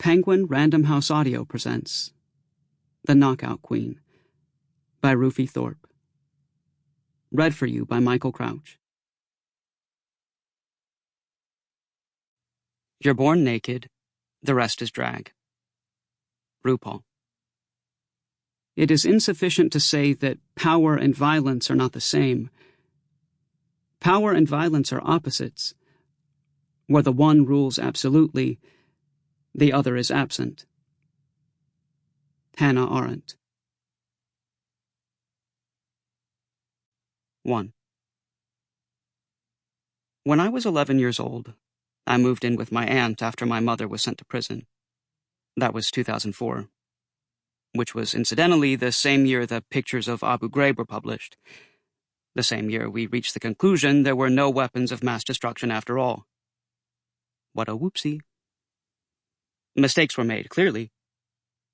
Penguin Random House Audio presents The Knockout Queen by Rufi Thorpe. Read for you by Michael Crouch. You're born naked, the rest is drag. RuPaul. It is insufficient to say that power and violence are not the same. Power and violence are opposites. Where the one rules absolutely, the other is absent. Hannah Arendt. 1. When I was 11 years old, I moved in with my aunt after my mother was sent to prison. That was 2004, which was incidentally the same year the pictures of Abu Ghraib were published. The same year we reached the conclusion there were no weapons of mass destruction after all. What a whoopsie. Mistakes were made, clearly.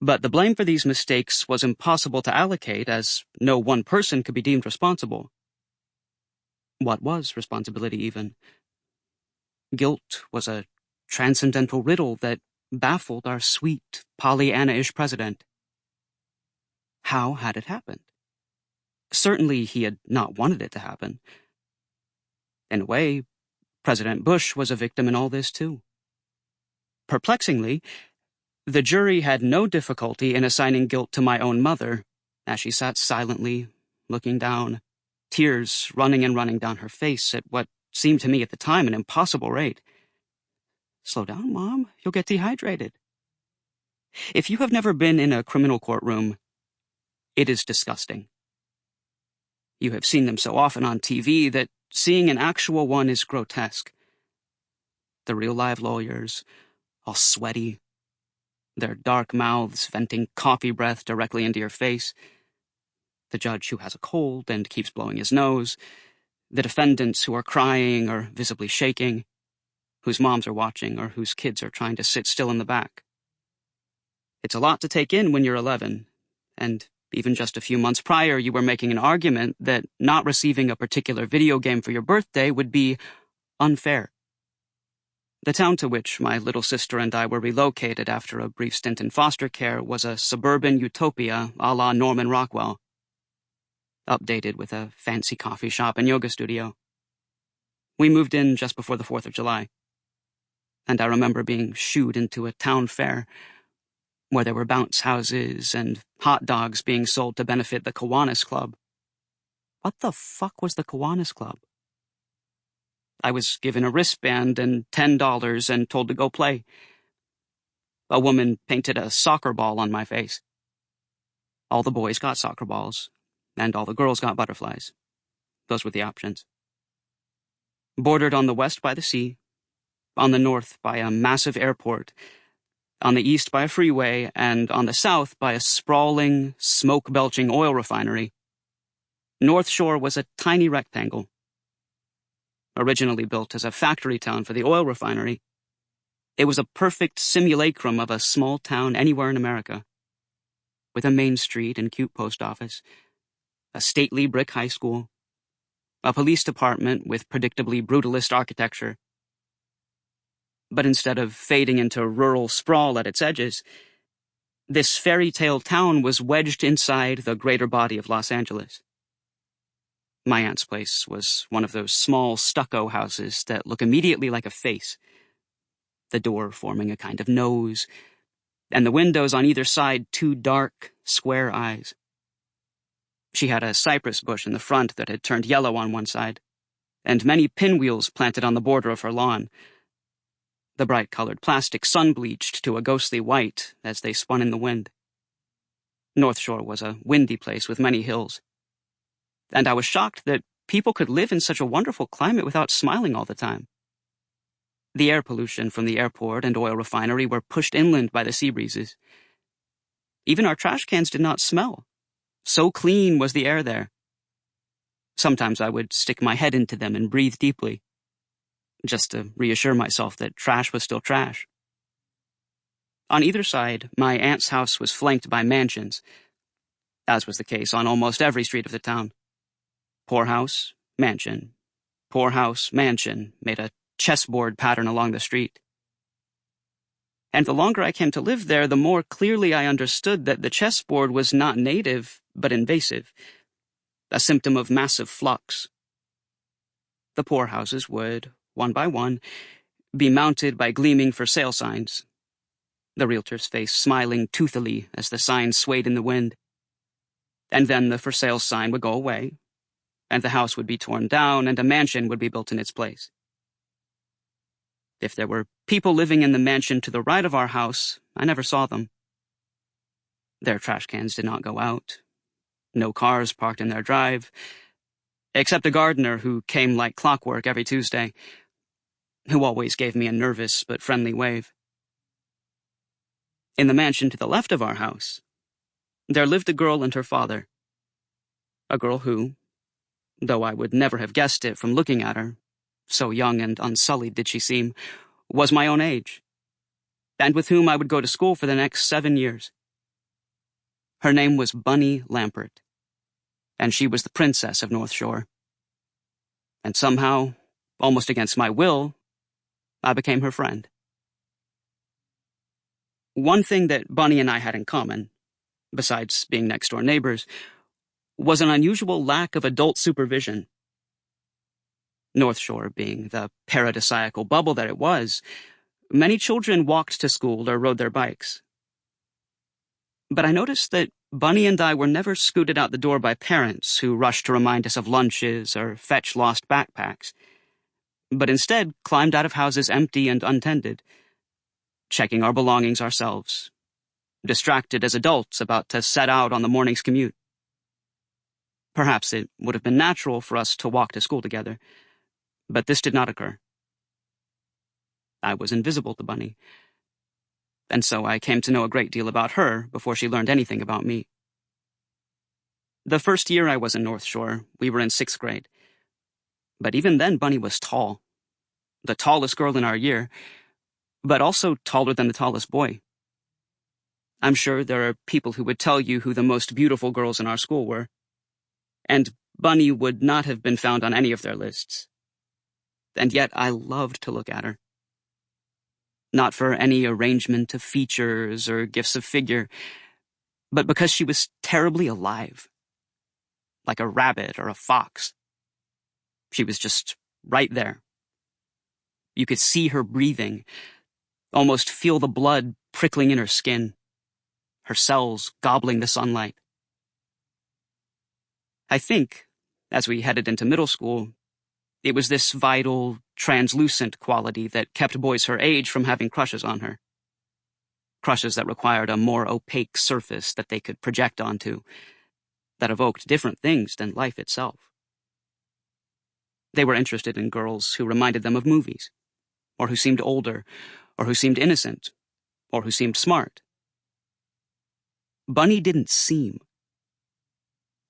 But the blame for these mistakes was impossible to allocate, as no one person could be deemed responsible. What was responsibility, even? Guilt was a transcendental riddle that baffled our sweet, Pollyanna-ish president. How had it happened? Certainly he had not wanted it to happen. In a way, President Bush was a victim in all this, too. Perplexingly, the jury had no difficulty in assigning guilt to my own mother, as she sat silently, looking down, tears running and running down her face at what seemed to me at the time an impossible rate. Slow down, Mom. You'll get dehydrated. If you have never been in a criminal courtroom, it is disgusting. You have seen them so often on TV that seeing an actual one is grotesque. The real live lawyers, all sweaty, their dark mouths venting coffee breath directly into your face, the judge who has a cold and keeps blowing his nose, the defendants who are crying or visibly shaking, whose moms are watching or whose kids are trying to sit still in the back. It's a lot to take in when you're 11, and even just a few months prior you were making an argument that not receiving a particular video game for your birthday would be unfair. The town to which my little sister and I were relocated after a brief stint in foster care was a suburban utopia a la Norman Rockwell, updated with a fancy coffee shop and yoga studio. We moved in just before the 4th of July, and I remember being shooed into a town fair where there were bounce houses and hot dogs being sold to benefit the Kiwanis Club. What the fuck was the Kiwanis Club? I was given a wristband and $10 and told to go play. A woman painted a soccer ball on my face. All the boys got soccer balls, and all the girls got butterflies. Those were the options. Bordered on the west by the sea, on the north by a massive airport, on the east by a freeway, and on the south by a sprawling, smoke-belching oil refinery, North Shore was a tiny rectangle. Originally built as a factory town for the oil refinery, it was a perfect simulacrum of a small town anywhere in America, with a main street and cute post office, a stately brick high school, a police department with predictably brutalist architecture. But instead of fading into rural sprawl at its edges, this fairy tale town was wedged inside the greater body of Los Angeles. My aunt's place was one of those small stucco houses that look immediately like a face, the door forming a kind of nose, and the windows on either side two dark, square eyes. She had a cypress bush in the front that had turned yellow on one side, and many pinwheels planted on the border of her lawn. The bright-colored plastic sun-bleached to a ghostly white as they spun in the wind. North Shore was a windy place with many hills, and I was shocked that people could live in such a wonderful climate without smiling all the time. The air pollution from the airport and oil refinery were pushed inland by the sea breezes. Even our trash cans did not smell. So clean was the air there. Sometimes I would stick my head into them and breathe deeply, just to reassure myself that trash was still trash. On either side, my aunt's house was flanked by mansions, as was the case on almost every street of the town. Poorhouse, mansion. Poorhouse, mansion made a chessboard pattern along the street. And the longer I came to live there, the more clearly I understood that the chessboard was not native, but invasive, a symptom of massive flux. The poorhouses would, one by one, be mounted by gleaming for sale signs, the realtor's face smiling toothily as the sign swayed in the wind. And then the for sale sign would go away, and the house would be torn down, and a mansion would be built in its place. If there were people living in the mansion to the right of our house, I never saw them. Their trash cans did not go out. No cars parked in their drive, except a gardener who came like clockwork every Tuesday, who always gave me a nervous but friendly wave. In the mansion to the left of our house, there lived a girl and her father. A girl who, though I would never have guessed it from looking at her, so young and unsullied did she seem, was my own age, and with whom I would go to school for the next 7 years. Her name was Bunny Lampert, and she was the princess of North Shore. And somehow, almost against my will, I became her friend. One thing that Bunny and I had in common, besides being next-door neighbors, was an unusual lack of adult supervision. North Shore being the paradisiacal bubble that it was, many children walked to school or rode their bikes. But I noticed that Bunny and I were never scooted out the door by parents who rushed to remind us of lunches or fetch lost backpacks, but instead climbed out of houses empty and untended, checking our belongings ourselves, distracted as adults about to set out on the morning's commute. Perhaps it would have been natural for us to walk to school together, but this did not occur. I was invisible to Bunny, and so I came to know a great deal about her before she learned anything about me. The first year I was in North Shore, we were in 6th grade. But even then, Bunny was tall, the tallest girl in our year, but also taller than the tallest boy. I'm sure there are people who would tell you who the most beautiful girls in our school were, and Bunny would not have been found on any of their lists. And yet I loved to look at her. Not for any arrangement of features or gifts of figure, but because she was terribly alive, like a rabbit or a fox. She was just right there. You could see her breathing, almost feel the blood prickling in her skin, her cells gobbling the sunlight. I think, as we headed into middle school, it was this vital, translucent quality that kept boys her age from having crushes on her. Crushes that required a more opaque surface that they could project onto, that evoked different things than life itself. They were interested in girls who reminded them of movies, or who seemed older, or who seemed innocent, or who seemed smart. Bunny didn't seem.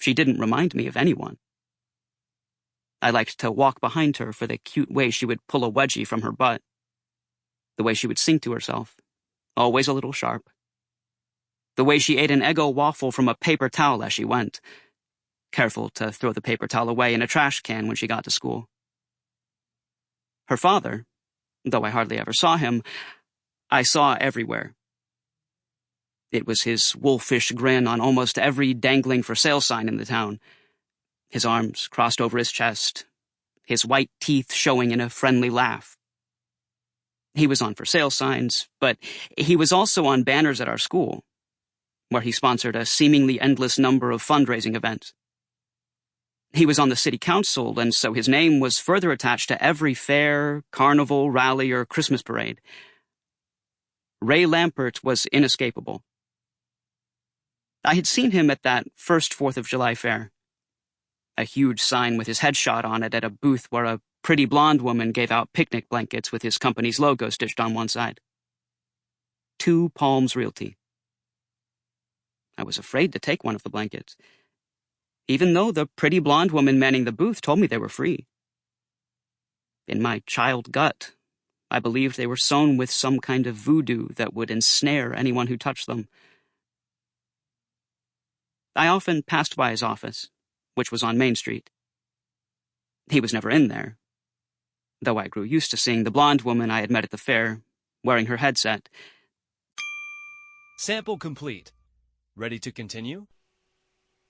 She didn't remind me of anyone. I liked to walk behind her for the cute way she would pull a wedgie from her butt, the way she would sing to herself, always a little sharp, the way she ate an Eggo waffle from a paper towel as she went, careful to throw the paper towel away in a trash can when she got to school. Her father, though I hardly ever saw him, I saw everywhere. It was his wolfish grin on almost every dangling for sale sign in the town, his arms crossed over his chest, his white teeth showing in a friendly laugh. He was on for sale signs, but he was also on banners at our school, where he sponsored a seemingly endless number of fundraising events. He was on the city council, and so his name was further attached to every fair, carnival, rally, or Christmas parade. Ray Lampert was inescapable. I had seen him at that first 4th of July fair. A huge sign with his headshot on it at a booth where a pretty blonde woman gave out picnic blankets with his company's logo stitched on one side. 2 Palms Realty. I was afraid to take one of the blankets, even though the pretty blonde woman manning the booth told me they were free. In my child gut, I believed they were sewn with some kind of voodoo that would ensnare anyone who touched them. I often passed by his office, which was on Main Street. He was never in there, though I grew used to seeing the blonde woman I had met at the fair, wearing her headset, Sample complete. Ready to continue?